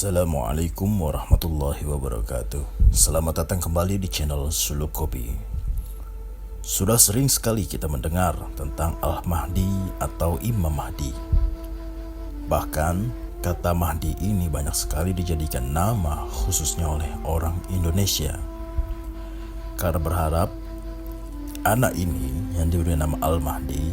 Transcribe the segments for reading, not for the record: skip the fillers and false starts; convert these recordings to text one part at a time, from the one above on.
Assalamualaikum warahmatullahi wabarakatuh. Selamat datang kembali di channel Suluk Kopi. Sudah sering sekali kita mendengar tentang Al-Mahdi atau Imam Mahdi. Bahkan kata Mahdi ini banyak sekali dijadikan nama khususnya oleh orang Indonesia, karena berharap anak ini yang diberi nama Al-Mahdi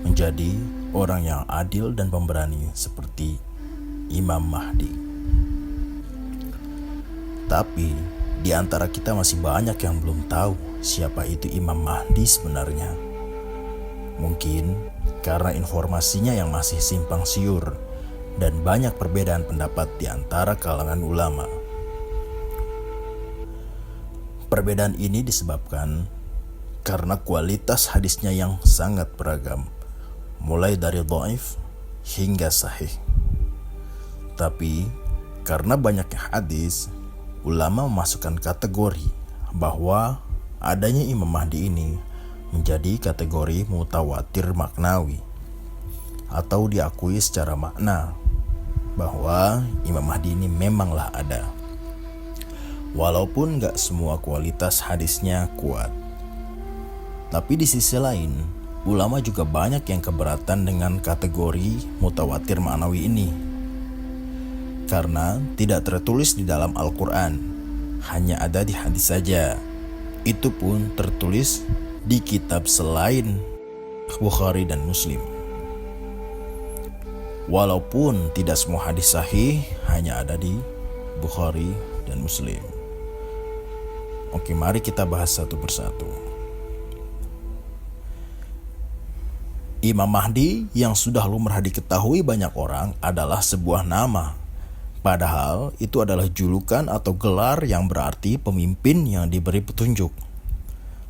menjadi orang yang adil dan pemberani seperti Imam Mahdi. Tapi di antara kita masih banyak yang belum tahu siapa itu Imam Mahdi sebenarnya. Mungkin karena informasinya yang masih simpang siur dan banyak perbedaan pendapat di antara kalangan ulama. Perbedaan ini disebabkan karena kualitas hadisnya yang sangat beragam, mulai dari dhaif hingga sahih. Tapi karena banyaknya hadis, ulama memasukkan kategori bahwa adanya Imam Mahdi ini menjadi kategori mutawatir maknawi, atau diakui secara makna bahwa Imam Mahdi ini memanglah ada. Walaupun gak semua kualitas hadisnya kuat. Tapi di sisi lain, ulama juga banyak yang keberatan dengan kategori mutawatir maknawi ini, karena tidak tertulis di dalam Al-Quran, hanya ada di hadis saja. Itu pun tertulis di kitab selain Bukhari dan Muslim. Walaupun tidak semua hadis sahih hanya ada di Bukhari dan Muslim. Oke, mari kita bahas satu persatu. Imam Mahdi yang sudah lumrah diketahui banyak orang adalah sebuah nama. Padahal itu adalah julukan atau gelar yang berarti pemimpin yang diberi petunjuk.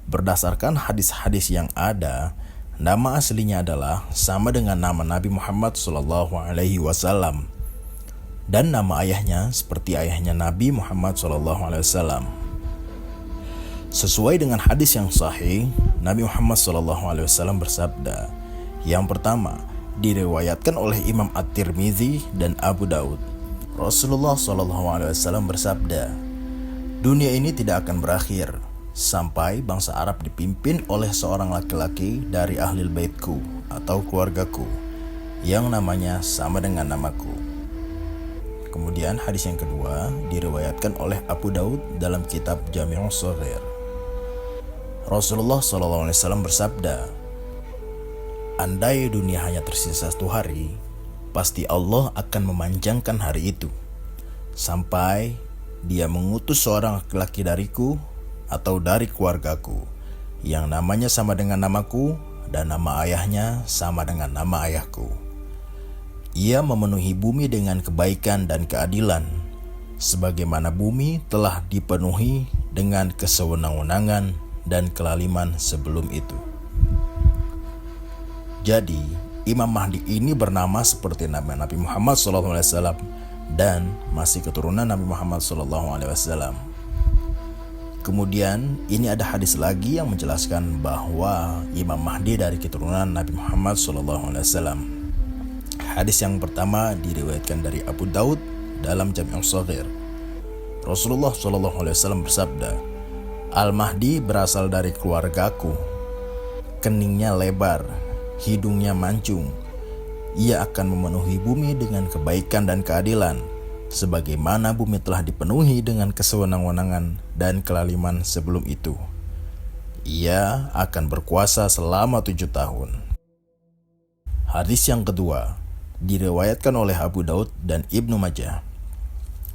Berdasarkan hadis-hadis yang ada, nama aslinya adalah sama dengan nama Nabi Muhammad SAW, dan nama ayahnya seperti ayahnya Nabi Muhammad SAW. Sesuai dengan hadis yang sahih, Nabi Muhammad SAW bersabda. Yang pertama, diriwayatkan oleh Imam At-Tirmidzi dan Abu Daud. Rasulullah SAW bersabda, dunia ini tidak akan berakhir sampai bangsa Arab dipimpin oleh seorang laki-laki dari ahlil baitku atau keluargaku yang namanya sama dengan namaku. Kemudian hadis yang kedua diriwayatkan oleh Abu Daud dalam kitab Jami'us Shaghir. Rasulullah SAW bersabda, andai dunia hanya tersisa satu hari, pasti Allah akan memanjangkan hari itu sampai Dia mengutus seorang laki-laki dariku atau dari keluargaku yang namanya sama dengan namaku dan nama ayahnya sama dengan nama ayahku. Ia memenuhi bumi dengan kebaikan dan keadilan sebagaimana bumi telah dipenuhi dengan kesewenang-wenangan dan kelaliman sebelum itu. Jadi Imam Mahdi ini bernama seperti nama Nabi Muhammad SAW dan masih keturunan Nabi Muhammad SAW. Kemudian ini ada hadis lagi yang menjelaskan bahwa Imam Mahdi dari keturunan Nabi Muhammad SAW. Hadis yang pertama diriwayatkan dari Abu Daud dalam Jami'us Shaghir. Rasulullah SAW bersabda, Al-Mahdi berasal dari keluargaku, keningnya lebar, hidungnya mancung. Ia akan memenuhi bumi dengan kebaikan dan keadilan sebagaimana bumi telah dipenuhi dengan kesewenang-wenangan dan kelaliman sebelum itu. Ia akan berkuasa selama 7 tahun. Hadis yang kedua diriwayatkan oleh Abu Daud dan Ibnu Majah.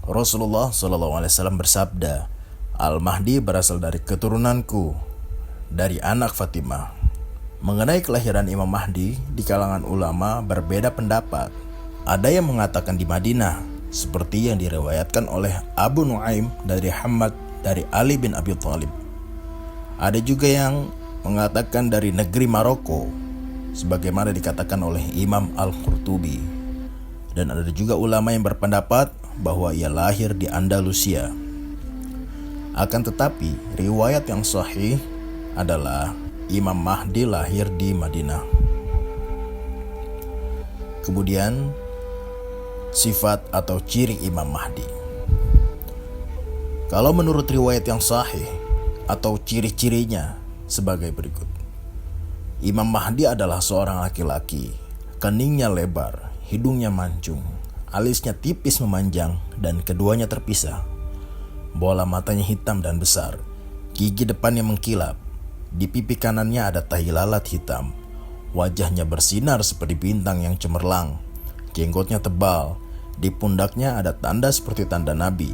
Rasulullah SAW bersabda, Al-Mahdi berasal dari keturunanku, dari anak Fatimah. Mengenai kelahiran Imam Mahdi, di kalangan ulama berbeda pendapat. Ada yang mengatakan di Madinah, seperti yang diriwayatkan oleh Abu Nuaim dari Hamad dari Ali bin Abi Thalib. Ada juga yang mengatakan dari negeri Maroko, sebagaimana dikatakan oleh Imam Al-Qurtubi. Dan ada juga ulama yang berpendapat bahwa ia lahir di Andalusia. Akan tetapi, riwayat yang sahih adalah Imam Mahdi lahir di Madinah. Kemudian Sifat atau ciri Imam Mahdi. Kalau menurut riwayat yang sahih atau ciri-cirinya sebagai berikut. Imam Mahdi adalah seorang laki-laki, keningnya lebar, hidungnya mancung, alisnya tipis memanjang dan keduanya terpisah. Bola matanya hitam dan besar, gigi depannya mengkilap, di pipi kanannya ada tahi lalat hitam. Wajahnya bersinar seperti bintang yang cemerlang, jenggotnya tebal, di pundaknya ada tanda seperti tanda Nabi.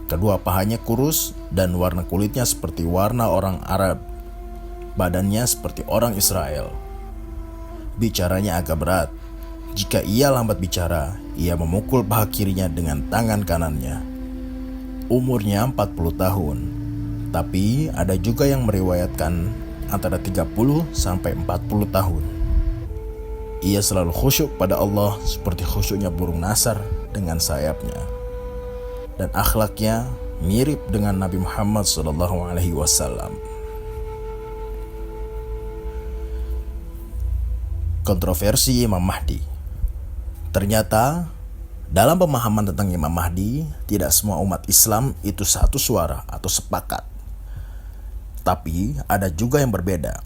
Kedua pahanya kurus dan warna kulitnya seperti warna orang Arab. Badannya seperti orang Israel. Bicaranya agak berat. Jika ia lambat bicara, ia memukul paha kirinya dengan tangan kanannya. Umurnya 40 tahun. Tapi ada juga yang meriwayatkan antara 30 sampai 40 tahun. Ia selalu khusyuk pada Allah seperti khusyuknya burung nasar dengan sayapnya. Dan akhlaknya mirip dengan Nabi Muhammad SAW. Kontroversi Imam Mahdi. Ternyata dalam pemahaman tentang Imam Mahdi, tidak semua umat Islam itu satu suara atau sepakat. Tapi ada juga yang berbeda.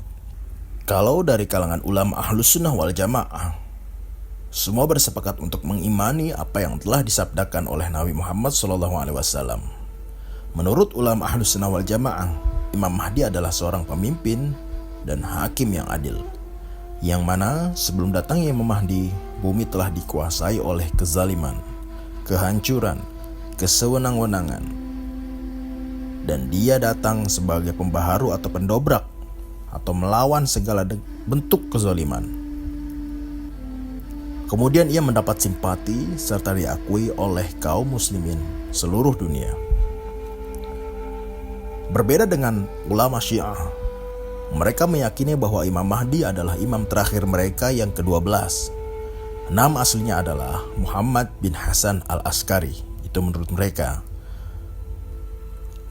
Kalau dari kalangan ulama Ahlus Sunnah wal Jamaah, semua bersepakat untuk mengimani apa yang telah disabdakan oleh Nabi Muhammad SAW. Menurut ulama Ahlus Sunnah wal Jamaah, Imam Mahdi adalah seorang pemimpin dan hakim yang adil, yang mana sebelum datangnya Imam Mahdi, bumi telah dikuasai oleh kezaliman, kehancuran, kesewenang-wenangan. Dan dia datang sebagai pembaharu atau pendobrak atau melawan segala bentuk kezaliman. Kemudian ia mendapat simpati serta diakui oleh kaum muslimin seluruh dunia. Berbeda dengan ulama Syiah, mereka meyakini bahwa Imam Mahdi adalah imam terakhir mereka yang ke-12. Nama aslinya adalah Muhammad bin Hasan al-Askari. Itu menurut mereka.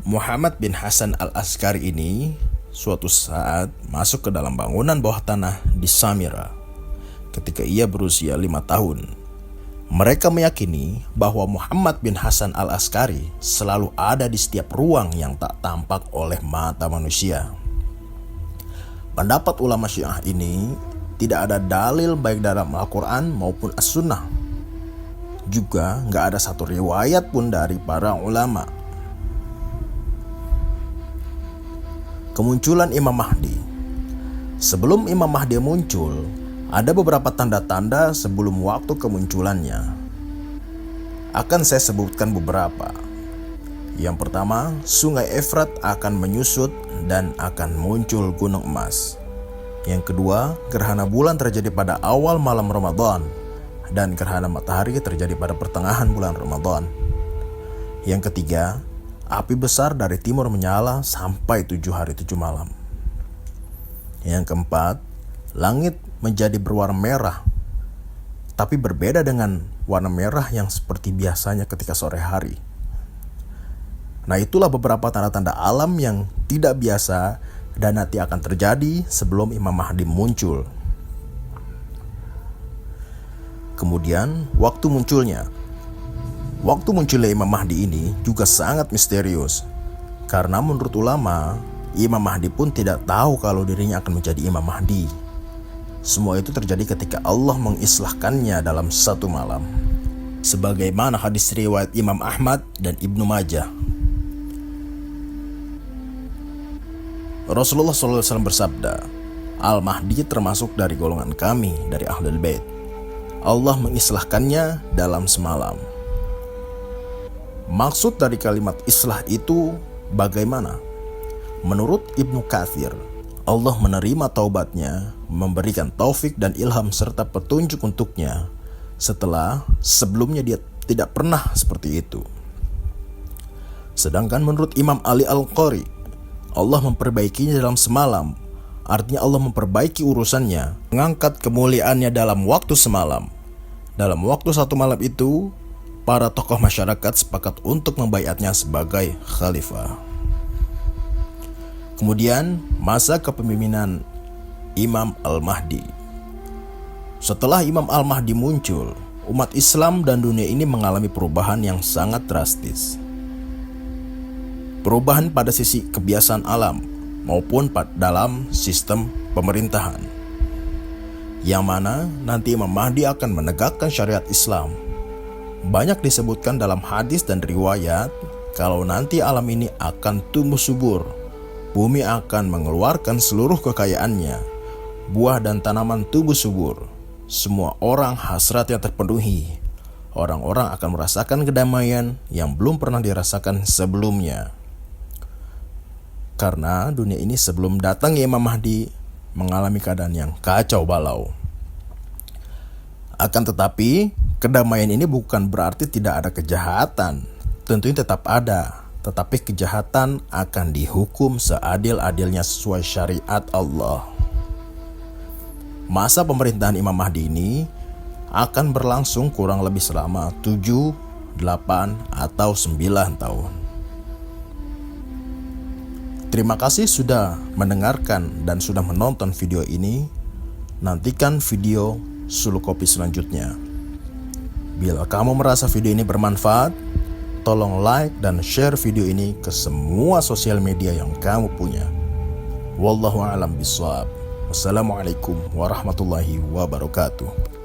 Muhammad bin Hasan al-Askari ini suatu saat masuk ke dalam bangunan bawah tanah di Samira ketika ia berusia 5 tahun. Mereka meyakini bahwa Muhammad bin Hasan al-Askari selalu ada di setiap ruang yang tak tampak oleh mata manusia. Pendapat ulama Syiah ini tidak ada dalil baik dalam Al-Quran maupun As-Sunnah. Juga gak ada satu riwayat pun dari para ulama. Kemunculan Imam Mahdi. Sebelum Imam Mahdi muncul, ada beberapa tanda-tanda sebelum waktu kemunculannya. Akan saya sebutkan beberapa. Yang pertama, sungai Efrat akan menyusut dan akan muncul gunung emas. Yang kedua, gerhana bulan terjadi pada awal malam Ramadan dan gerhana matahari terjadi pada pertengahan bulan Ramadan. Yang ketiga, api besar dari timur menyala sampai 7 hari 7 malam. Yang keempat, langit menjadi berwarna merah, tapi berbeda dengan warna merah yang seperti biasanya ketika sore hari. Nah, itulah beberapa tanda-tanda alam yang tidak biasa dan nanti akan terjadi sebelum Imam Mahdi muncul. Kemudian, waktu munculnya. Waktu munculnya Imam Mahdi ini juga sangat misterius. Karena menurut ulama, Imam Mahdi pun tidak tahu kalau dirinya akan menjadi Imam Mahdi. Semua itu terjadi ketika Allah mengislahkannya dalam satu malam. Sebagaimana hadis riwayat Imam Ahmad dan Ibnu Majah. Rasulullah SAW bersabda, Al-Mahdi termasuk dari golongan kami, dari Ahlul Bait. Allah mengislahkannya dalam semalam. Maksud dari kalimat islah itu bagaimana? Menurut Ibnu Katsir, Allah menerima taubatnya, memberikan taufik dan ilham serta petunjuk untuknya setelah sebelumnya dia tidak pernah seperti itu. Sedangkan menurut Imam Ali Al-Qari, Allah memperbaikinya dalam semalam. Artinya Allah memperbaiki urusannya, mengangkat kemuliaannya dalam waktu semalam. Dalam waktu satu malam itu, para tokoh masyarakat sepakat untuk membaiatnya sebagai khalifah. Kemudian masa kepemimpinan Imam Al-Mahdi. Setelah Imam Al-Mahdi muncul, umat Islam dan dunia ini mengalami perubahan yang sangat drastis. Perubahan pada sisi kebiasaan alam maupun dalam sistem pemerintahan, yang mana nanti Imam Mahdi akan menegakkan syariat Islam. Banyak disebutkan dalam hadis dan riwayat kalau nanti alam ini akan tumbuh subur, bumi akan mengeluarkan seluruh kekayaannya, buah dan tanaman tumbuh subur, semua orang hasratnya terpenuhi, orang-orang akan merasakan kedamaian yang belum pernah dirasakan sebelumnya. Karena dunia ini sebelum datangnya Imam Mahdi mengalami keadaan yang kacau balau. Akan tetapi, kedamaian ini bukan berarti tidak ada kejahatan. Tentunya tetap ada, tetapi kejahatan akan dihukum seadil-adilnya sesuai syariat Allah. Masa pemerintahan Imam Mahdi ini akan berlangsung kurang lebih selama 7, 8, atau 9 tahun. Terima kasih sudah mendengarkan dan sudah menonton video ini. Nantikan video Suluk Kopi selanjutnya. Bila kamu merasa video ini bermanfaat, tolong like dan share video ini ke semua sosial media yang kamu punya. Wallahu a'lam bishawab. Wassalamualaikum warahmatullahi wabarakatuh.